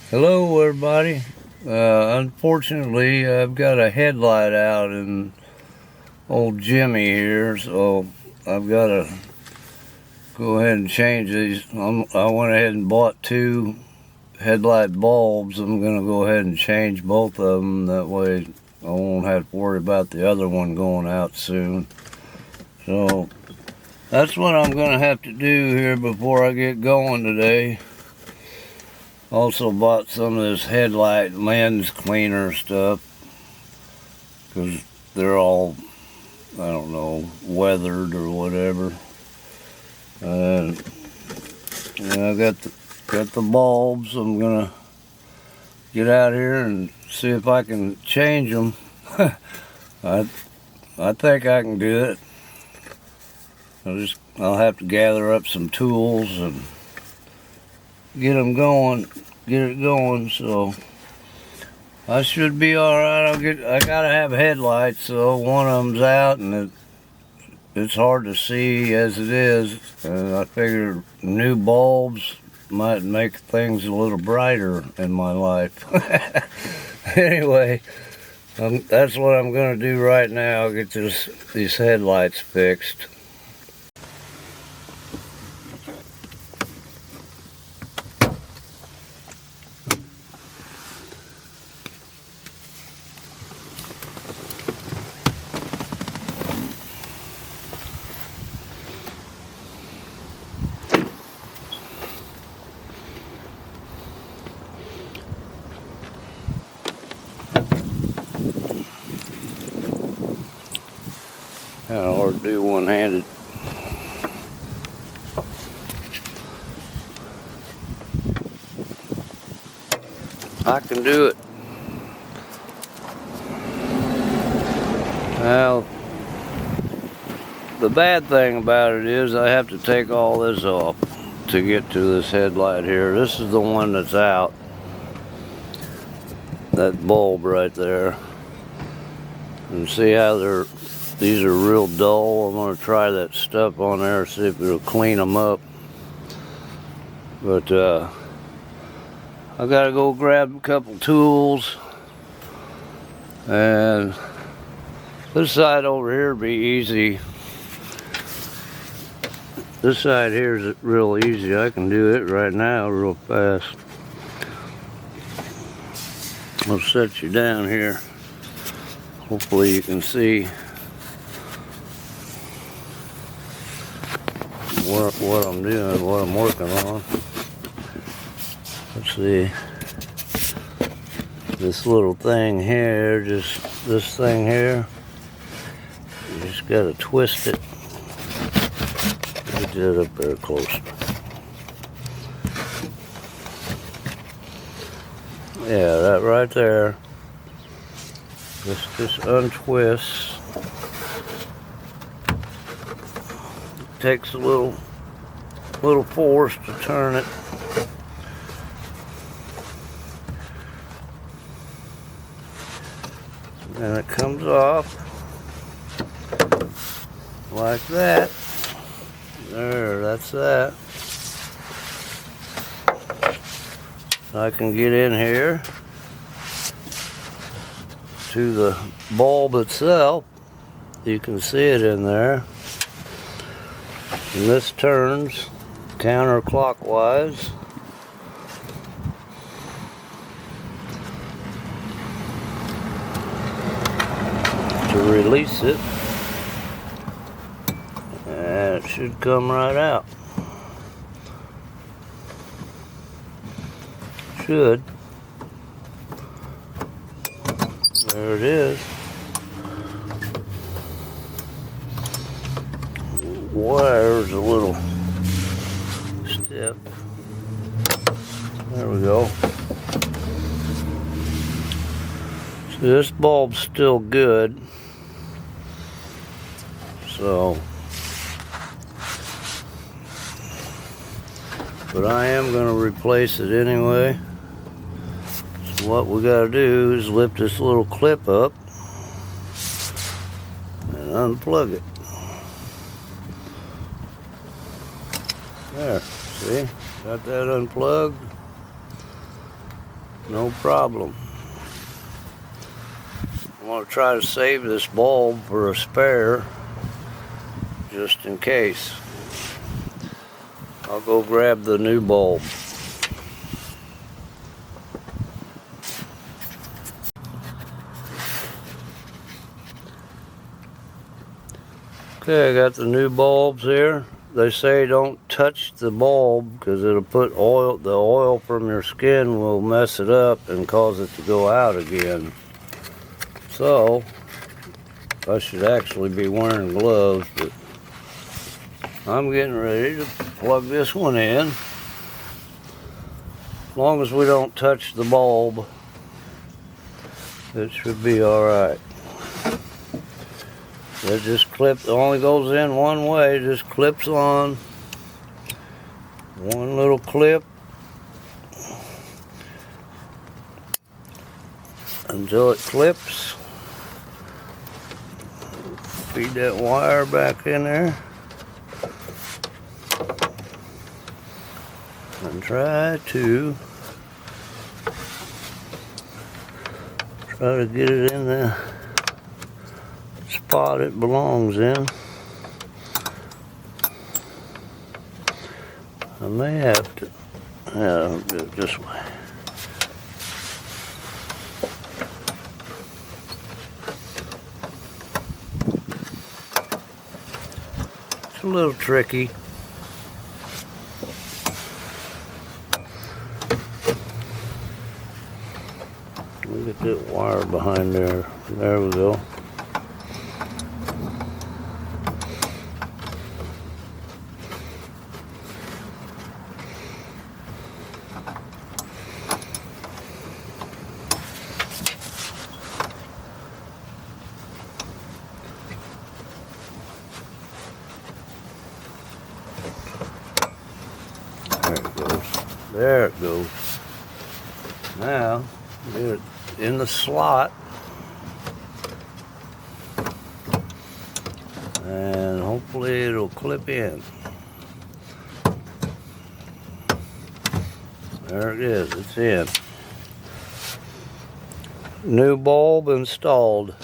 Hello everybody. Unfortunately, I've got a headlight out in old Jimmy here, so I've got to go ahead and change these. I went ahead and bought two headlight bulbs. I'm going to go ahead and change both of them. That way I won't have to worry about the other one going out soon. So that's what I'm going to have to do here before I get going today. Also bought some of this headlight lens cleaner stuff because they're all, I don't know, weathered or whatever. And I got the bulbs. I'm gonna get out here and see if I can change them. I think I can do it. I'll have to gather up some tools and get it going, so I should be all right. I gotta have headlights, so one of them's out, and it's hard to see as it is, and I figure new bulbs might make things a little brighter in my life. Anyway, that's what I'm gonna do right now, get these headlights fixed. Kind of hard to do one-handed. I can do it. Well, the bad thing about it is I have to take all this off to get to this headlight here. This is the one that's out. That bulb right there. And see how these are real dull. I'm going to try that stuff on there, see if it'll clean them up. But I got to go grab a couple tools. And this side over here will be easy. This side here is real easy. I can do it right now real fast. I'll set you down here. Hopefully you can see what I'm doing, what I'm working on. Let's see. This little thing here, just this thing here, you just gotta twist it. Get it up there close. Yeah, that right there. Just untwists. It takes a little force to turn it. And it comes off like that. There, that's that. I can get in here to the bulb itself. You can see it in there. And this turns counterclockwise. To release it. And it should come right out. Should. There it is. Wire's a little stiff. There we go. So this bulb's still good. So, but I am going to replace it anyway. So what we got to do is lift this little clip up and unplug it. There, see? Got that unplugged. no problem. I'm going to try to save this bulb for a spare, just in case. I'll go grab the new bulb. Okay, I got the new bulbs here. They say don't touch the bulb because it'll put oil, the oil from your skin will mess it up and cause it to go out again. So, I should actually be wearing gloves, but I'm getting ready to plug this one in. As long as we don't touch the bulb, it should be alright. It just clips, it only goes in one way, just clips on. One little clip until it clips. Feed that wire back in there. And try to get it in the spot it belongs in. I may have to, I'll do it this way. It's a little tricky. Look at that wire behind there. There we go. There it goes. There it goes. Now, get it in the slot. And hopefully it'll clip in. There it is, it's in. New bulb installed.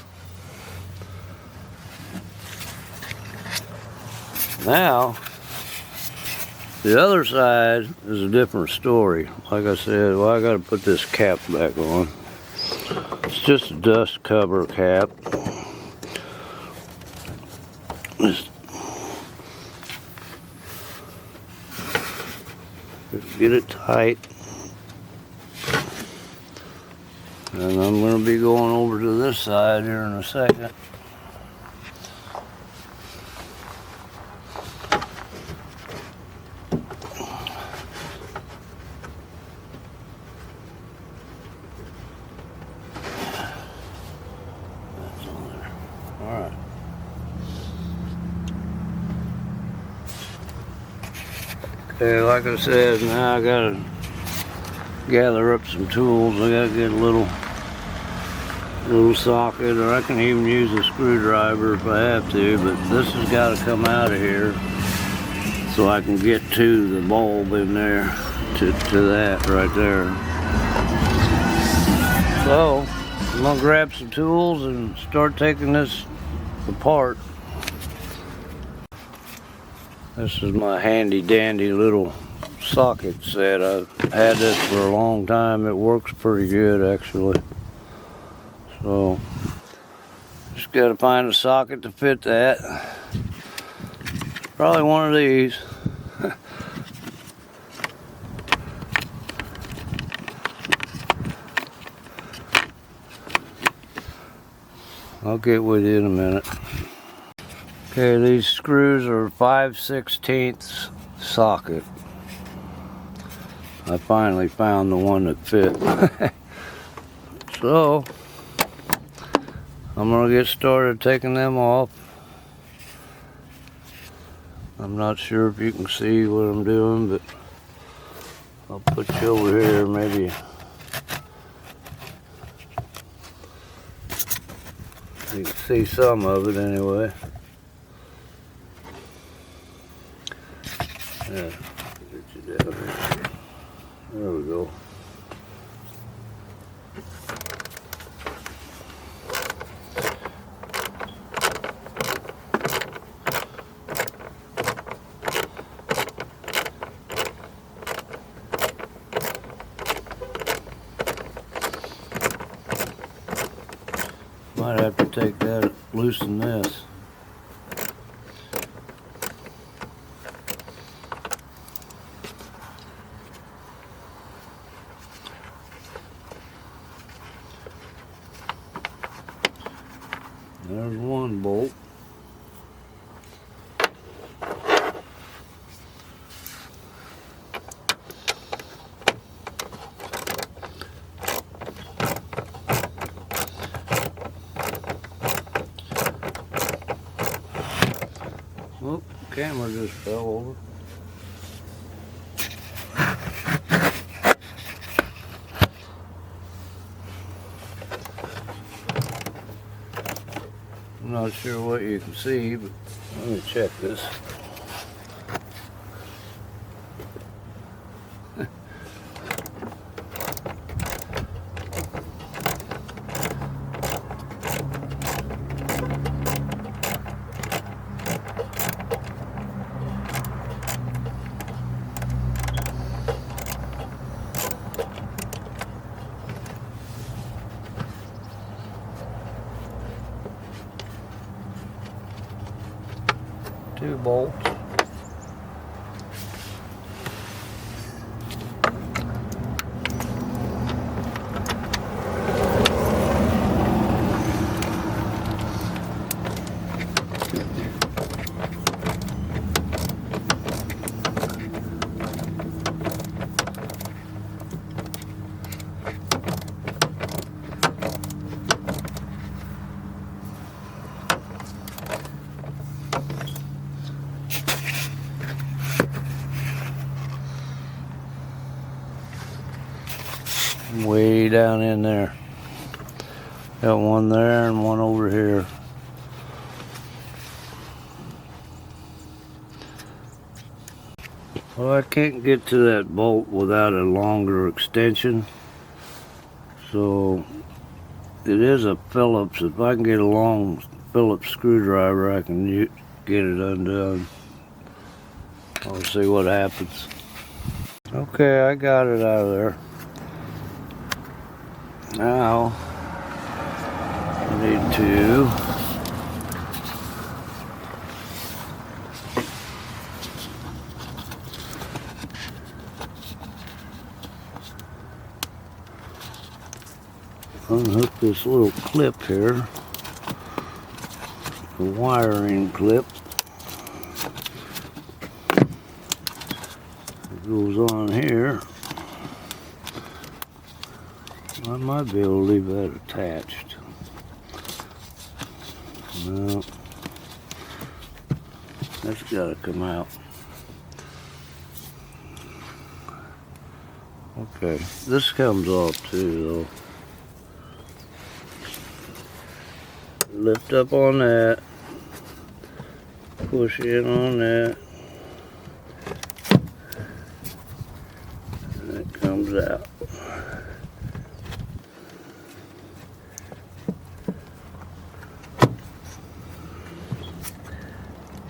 Now, the other side is a different story. Like I said, well, I gotta put this cap back on. It's just a dust cover cap. Just get it tight. And I'm gonna be going over to this side here in a second. Alright. Okay, like I said, now I gotta gather up some tools. I gotta get a little socket, or I can even use a screwdriver if I have to, but this has got to come out of here so I can get to the bulb in there, to that right there. So, I'm gonna grab some tools and start taking this apart. This is my handy dandy little socket set. I've had this for a long time. It works pretty good actually. So, just gotta find a socket to fit that. Probably one of these. I'll get with you in a minute. Okay, these screws are 5/16 socket. I finally found the one that fit. So, I'm gonna get started taking them off. I'm not sure if you can see what I'm doing, but I'll put you over here maybe. You can see some of it anyway. Yeah, get you down here. There we go. Might have to take that, loosen this. There's one bolt. Oh, camera just fell over. I'm not sure what you can see, but let me check this. Two bolts. Way down in there. Got one there and one over here. Well, I can't get to that bolt without a longer extension. So it is a Phillips. If I can get a long Phillips screwdriver, I can get it undone. I'll see what happens. Okay, I got it out of there. Now, I need to unhook this little clip here, the wiring clip. It goes on here. I might be able to leave that attached. No, that's got to come out. Okay, this comes off too, though. Lift up on that, push in on that, and it comes out.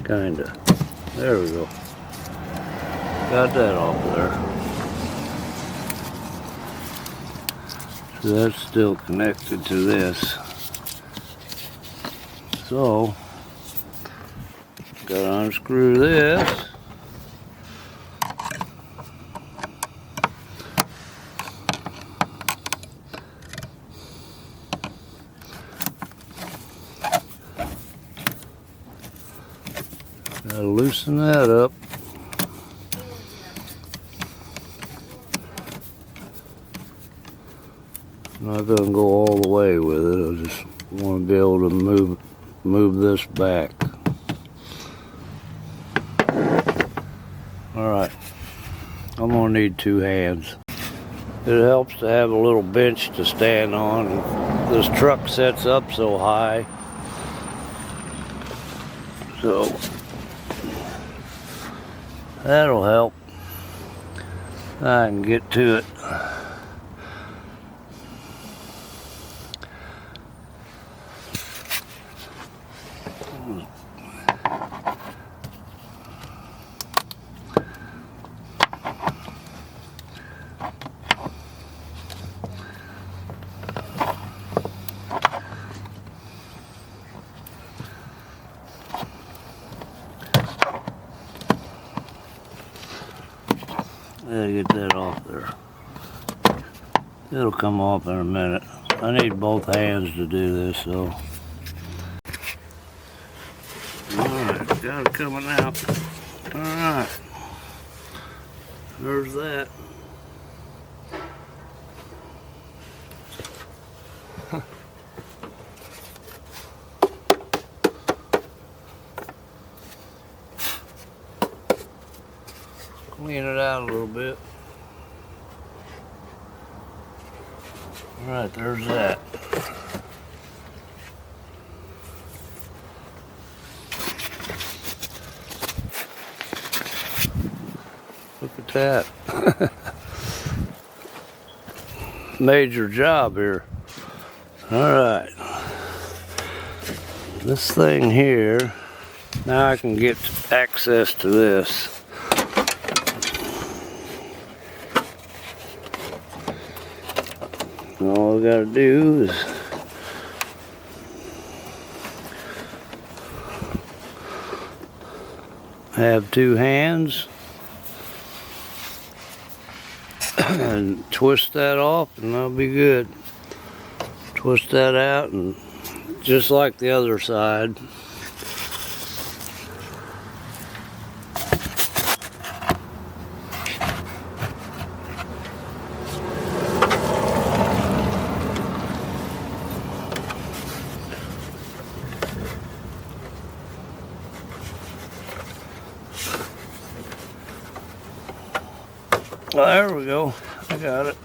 Kinda. There we go. Got that off there. So that's still connected to this. So, gotta unscrew this. Gotta loosen that up. I'm not gonna go all the way with it. I just want to be able to move this back. All right, I'm gonna need two hands. It helps to have a little bench to stand on. This truck sets up so high, so that'll help. I can get to it. me get that off there. It'll come off in a minute. I need both hands to do this, so. Alright, got it coming out. Alright. There's that. Clean it out a little bit. Alright, there's that. Look at that. Major job here. Alright. This thing here, now I can get access to this. All I gotta do is have two hands and twist that off and that'll be good. Twist that out and just like the other side. Well, there we go. I got it.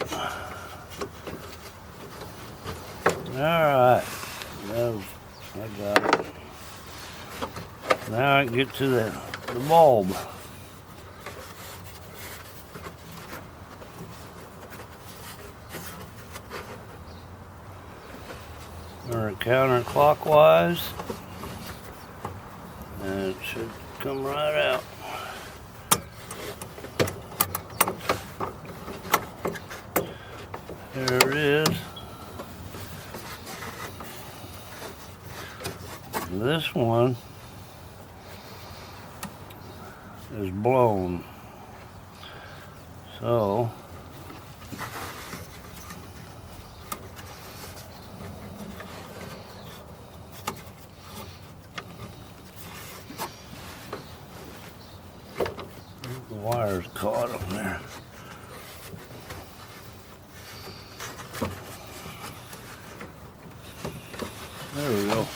Alright. I got it. Now I can get to the bulb. Turn it counterclockwise. And it should come right out. There it is. This one is blown. So the wire's caught on there. There we go.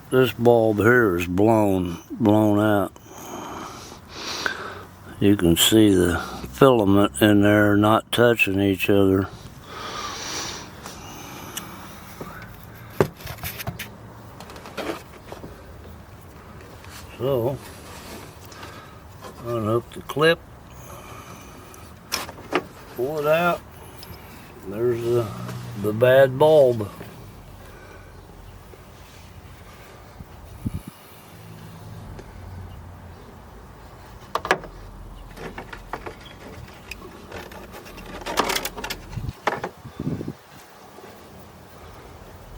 This bulb here is blown out. You can see the filament in there not touching each other. So, unhook the clip, pull it out. There's the bad bulb.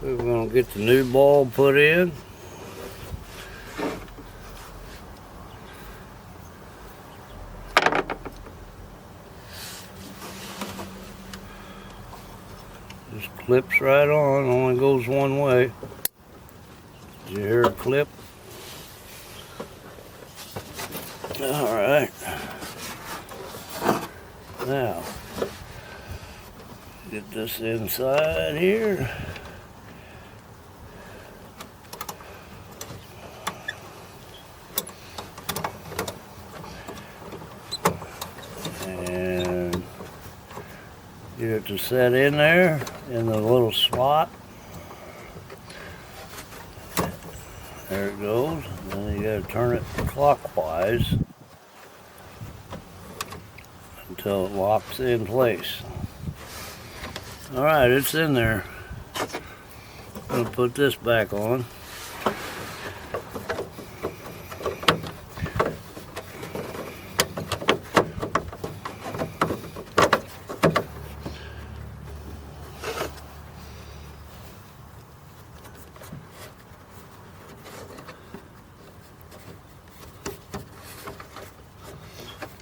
We're going to get the new bulb put in. Just clips right on, only goes one way. Did you hear a clip? Alright. Now, get this inside here. And get it to set in there in the little slot. There it goes. And then you gotta turn it clockwise until it locks in place. Alright, it's in there. I'm gonna put this back on.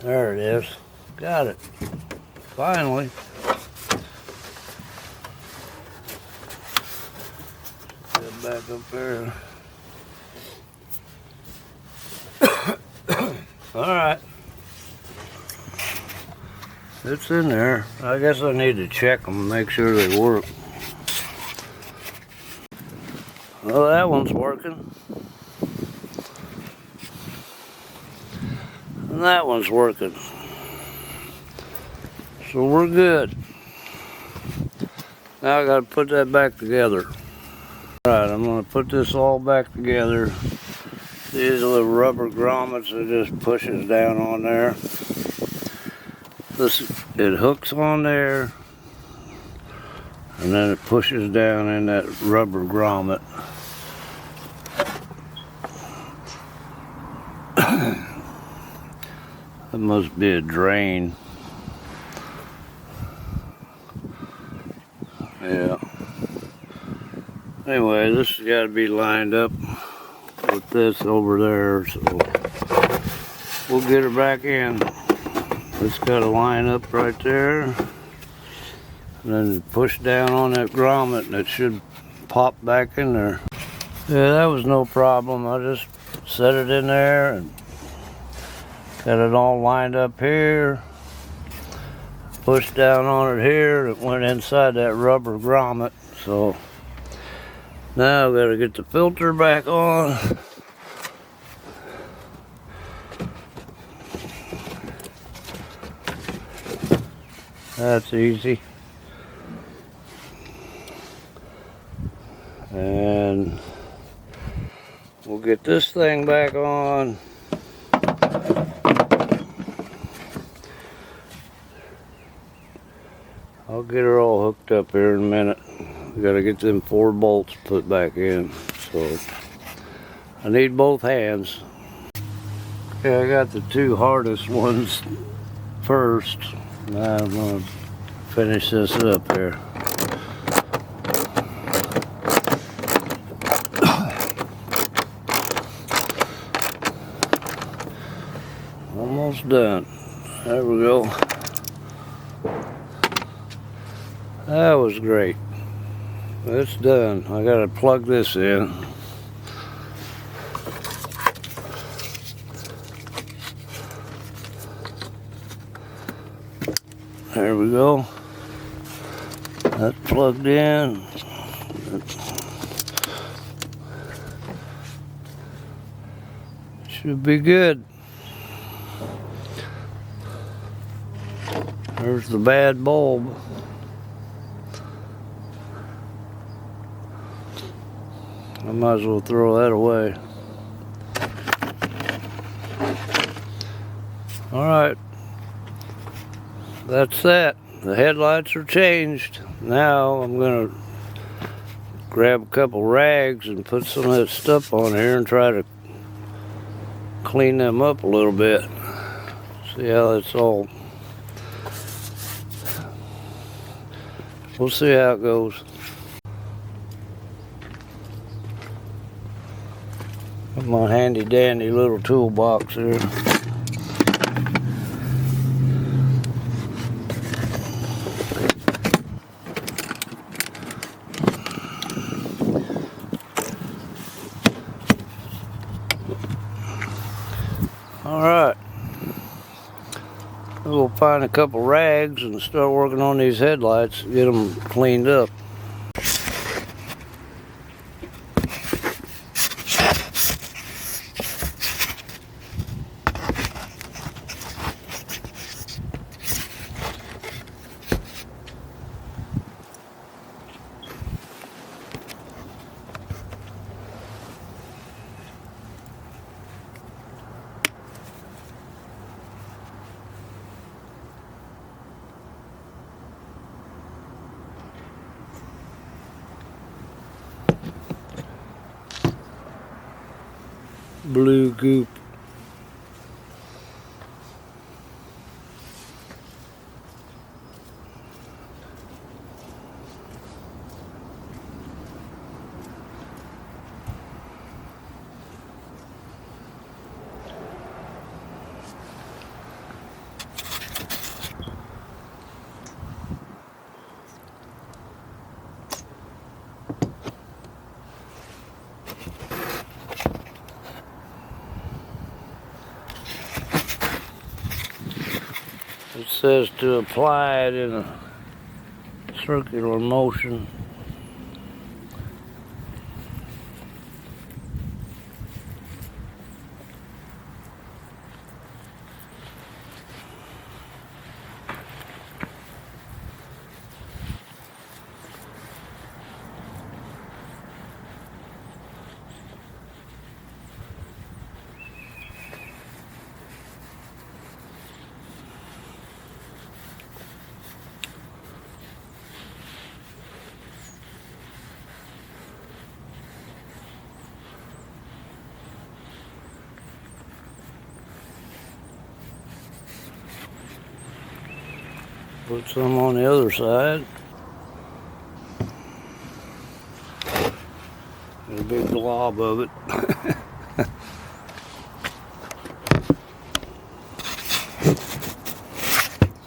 There it is. Got it. Finally. Get back up there. Alright. It's in there. I guess I need to check them, make sure they work. Well, that one's working. And that one's working. So we're good. Now I gotta put that back together. Alright, I'm gonna put this all back together. These little rubber grommets, it just pushes down on there. It hooks on there, and then it pushes down in that rubber grommet. That must be a drain. Yeah. Anyway, this has got to be lined up with this over there, so we'll get her back in. It's got to line up right there, and then push down on that grommet, and it should pop back in there. Yeah, that was no problem. I just set it in there and got it all lined up here. Pushed down on it here. It went inside that rubber grommet. So now I've got to get the filter back on. That's easy. And we'll get this thing back on. I'll get her all hooked up here in a minute. We gotta get them 4 bolts put back in. So I need both hands. Okay, I got the 2 hardest ones first. Now I'm gonna finish this up here. Almost done. There we go. That was great. It's done. I gotta plug this in. There we go. That's plugged in. Should be good. There's the bad bulb. I might as well throw that away. Alright. That's that. The headlights are changed. Now I'm going to grab a couple rags and put some of that stuff on here and try to clean them up a little bit. See how it's all... We'll see how it goes. Got my handy dandy little toolbox here. Alright. We'll find a couple rags and start working on these headlights, get them cleaned up. Blue goop. says to apply it in a circular motion. Put some on the other side. There's a big glob of it.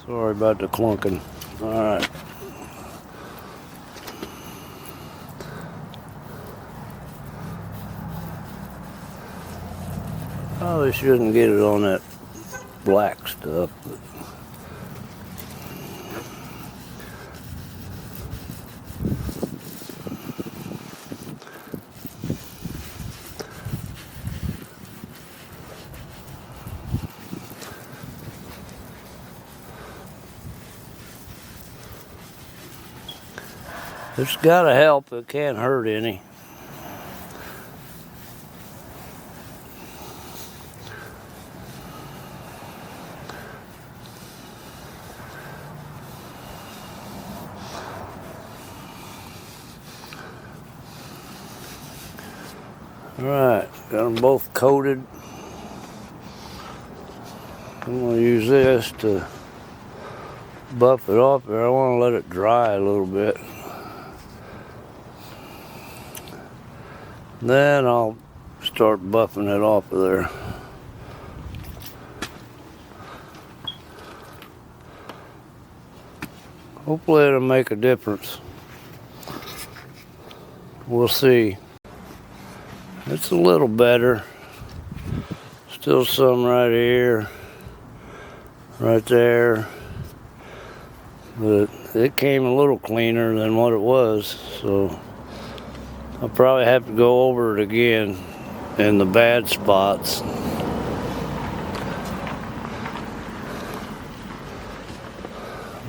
Sorry about the clunking. Alright. Probably shouldn't get it on that black stuff. But it's gotta help, it can't hurt any. Alright, got them both coated. I'm going to use this to buff it off there. I want to let it dry a little bit. Then I'll start buffing it off of there. Hopefully it'll make a difference. We'll see. It's a little better. Still some right here, right there. But it came a little cleaner than what it was, so I'll probably have to go over it again in the bad spots.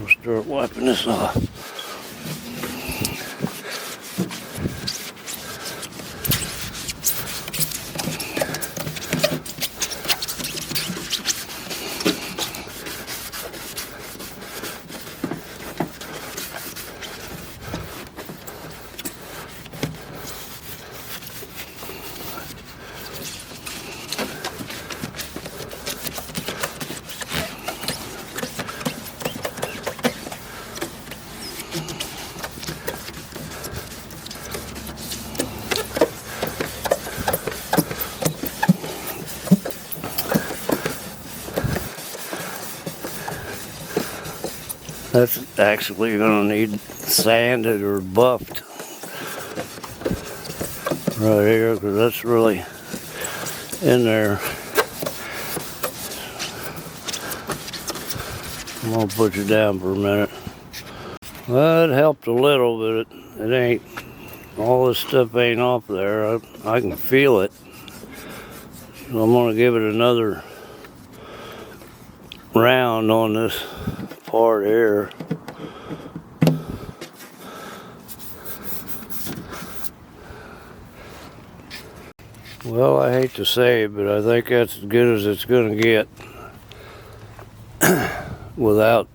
I'll start wiping this off. That's actually going to need sanded or buffed right here, because that's really in there. I'm going to put you down for a minute. Well, it helped a little, but it ain't, all this stuff ain't off there. I can feel it. So I'm going to give it another round on this part here. Well, I hate to say it, but I think that's as good as it's going to get without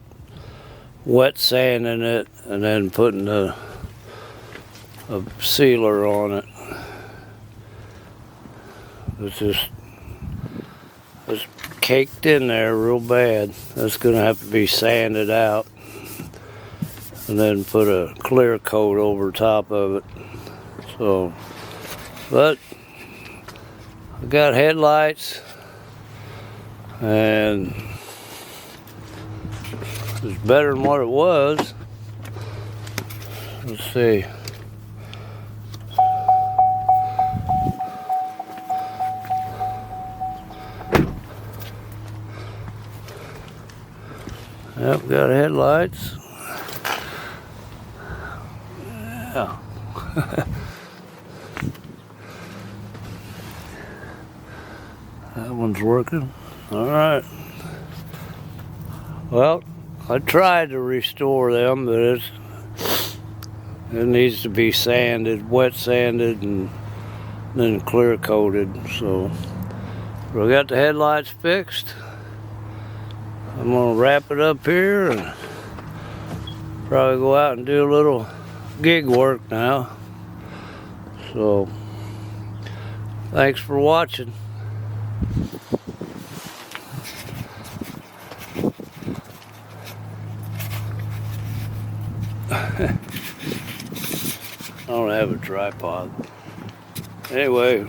wet sanding it and then putting a sealer on it. It's caked in there real bad. That's going to have to be sanded out and then put a clear coat over top of it. So, but I got headlights and it's better than what it was. Let's see. got headlights. Yeah. That one's working. All right. Well, I tried to restore them, but it needs to be sanded, wet sanded, and then clear coated. So we got the headlights fixed. I'm gonna wrap it up here and probably go out and do a little gig work now. So thanks for watching. I don't have a tripod. Anyway,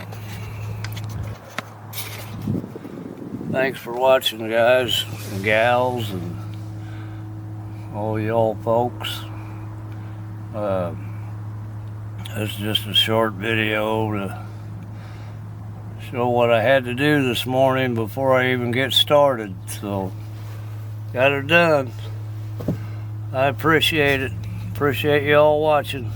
thanks for watching, guys and gals and all y'all folks. It's just a short video to show what I had to do this morning before I even get started. So, got it done. I appreciate it. Appreciate y'all watching.